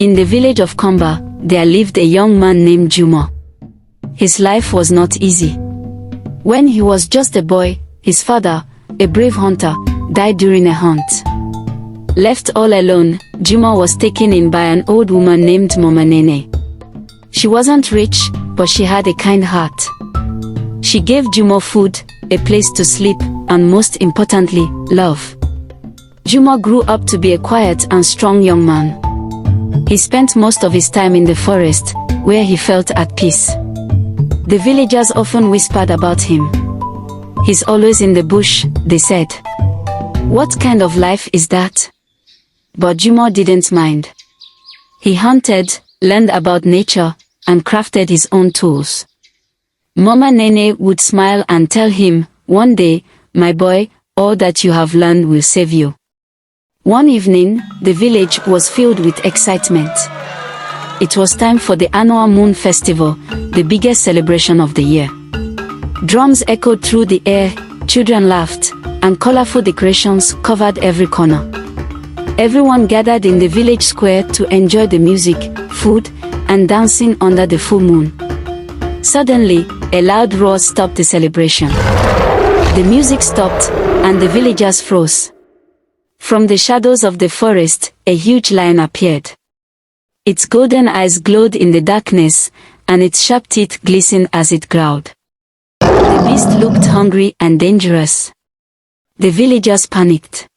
In the village of Komba, there lived a young man named Jumo. His life was not easy. When he was just a boy, his father, a brave hunter, died during a hunt. Left all alone, Jumo was taken in by an old woman named Mama Nene. She wasn't rich, but she had a kind heart. She gave Jumo food, a place to sleep, and most importantly, love. Jumo grew up to be a quiet and strong young man. He spent most of his time in the forest, where he felt at peace. The villagers often whispered about him. "He's always in the bush," they said. "What kind of life is that?" But Jumo didn't mind. He hunted, learned about nature, and crafted his own tools. Mama Nene would smile and tell him, "One day, my boy, all that you have learned will save you." One evening, the village was filled with excitement. It was time for the annual Moon Festival, the biggest celebration of the year. Drums echoed through the air, children laughed, and colorful decorations covered every corner. Everyone gathered in the village square to enjoy the music, food, and dancing under the full moon. Suddenly, a loud roar stopped the celebration. The music stopped, and the villagers froze. From the shadows of the forest, a huge lion appeared. Its golden eyes glowed in the darkness, and its sharp teeth glistened as it growled. The beast looked hungry and dangerous. The villagers panicked.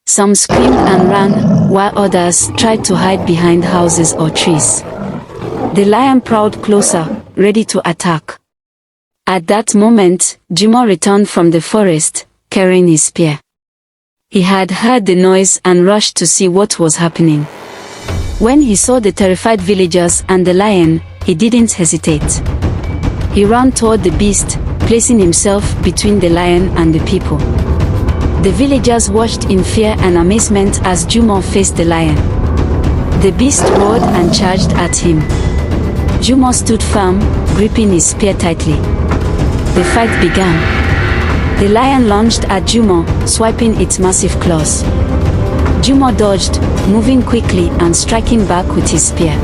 Some screamed and ran, while others tried to hide behind houses or trees. The lion prowled closer, ready to attack. At that moment, Jumo returned from the forest, carrying his spear. He had heard the noise and rushed to see what was happening. When he saw the terrified villagers and the lion, he didn't hesitate. He ran toward the beast, placing himself between the lion and the people. The villagers watched in fear and amazement as Jumo faced the lion. The beast roared and charged at him. Jumo stood firm, gripping his spear tightly. The fight began. The lion lunged at Jumo, swiping its massive claws. Jumo dodged, moving quickly and striking back with his spear.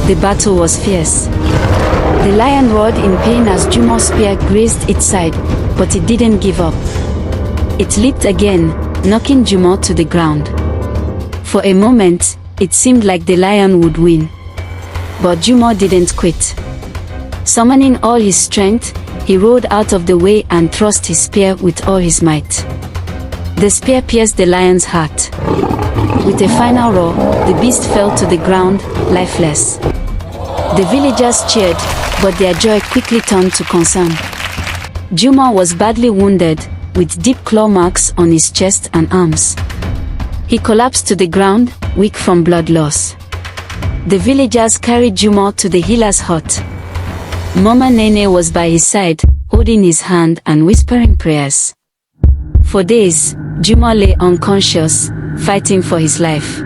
The battle was fierce. The lion roared in pain as Jumo's spear grazed its side, but it didn't give up. It leaped again, knocking Jumo to the ground. For a moment, it seemed like the lion would win. But Jumo didn't quit. Summoning all his strength, he rolled out of the way and thrust his spear with all his might. The spear pierced the lion's heart. With a final roar, the beast fell to the ground, lifeless. The villagers cheered, but their joy quickly turned to concern. Jumo was badly wounded, with deep claw marks on his chest and arms. He collapsed to the ground, weak from blood loss. The villagers carried Jumo to the healer's hut. Mama Nene was by his side, holding his hand and whispering prayers. For days, Jumo lay unconscious, fighting for his life.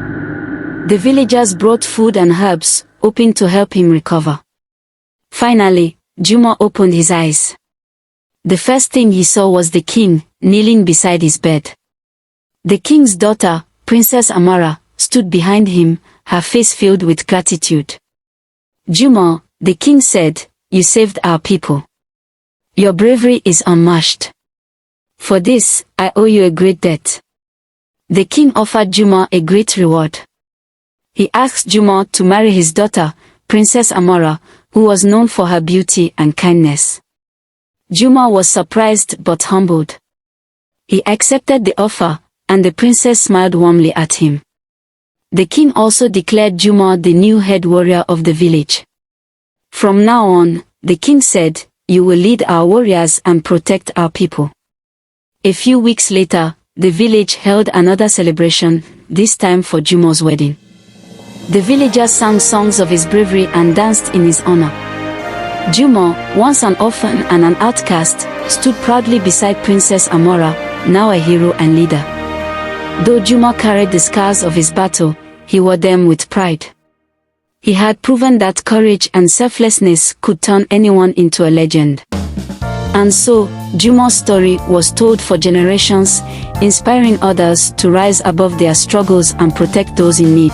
The villagers brought food and herbs, hoping to help him recover. Finally, Jumo opened his eyes. The first thing he saw was the king, kneeling beside his bed. The king's daughter, Princess Amara, stood behind him, her face filled with gratitude. "Jumo," the king said, "you saved our people. Your bravery is unmatched. For this, I owe you a great debt." The king offered Jumo a great reward. He asked Jumo to marry his daughter, Princess Amara, who was known for her beauty and kindness. Jumo was surprised but humbled. He accepted the offer, and the princess smiled warmly at him. The king also declared Jumo the new head warrior of the village. From now on, the king said, "You will lead our warriors and protect our people." A few weeks later, the village held another celebration, this time for Jumo's wedding. The villagers sang songs of his bravery and danced in his honor. Jumo, once an orphan and an outcast, stood proudly beside Princess Amara, now a hero and leader. Though Jumo carried the scars of his battle, he wore them with pride. He had proven that courage and selflessness could turn anyone into a legend. And so, Jumo's story was told for generations, inspiring others to rise above their struggles and protect those in need.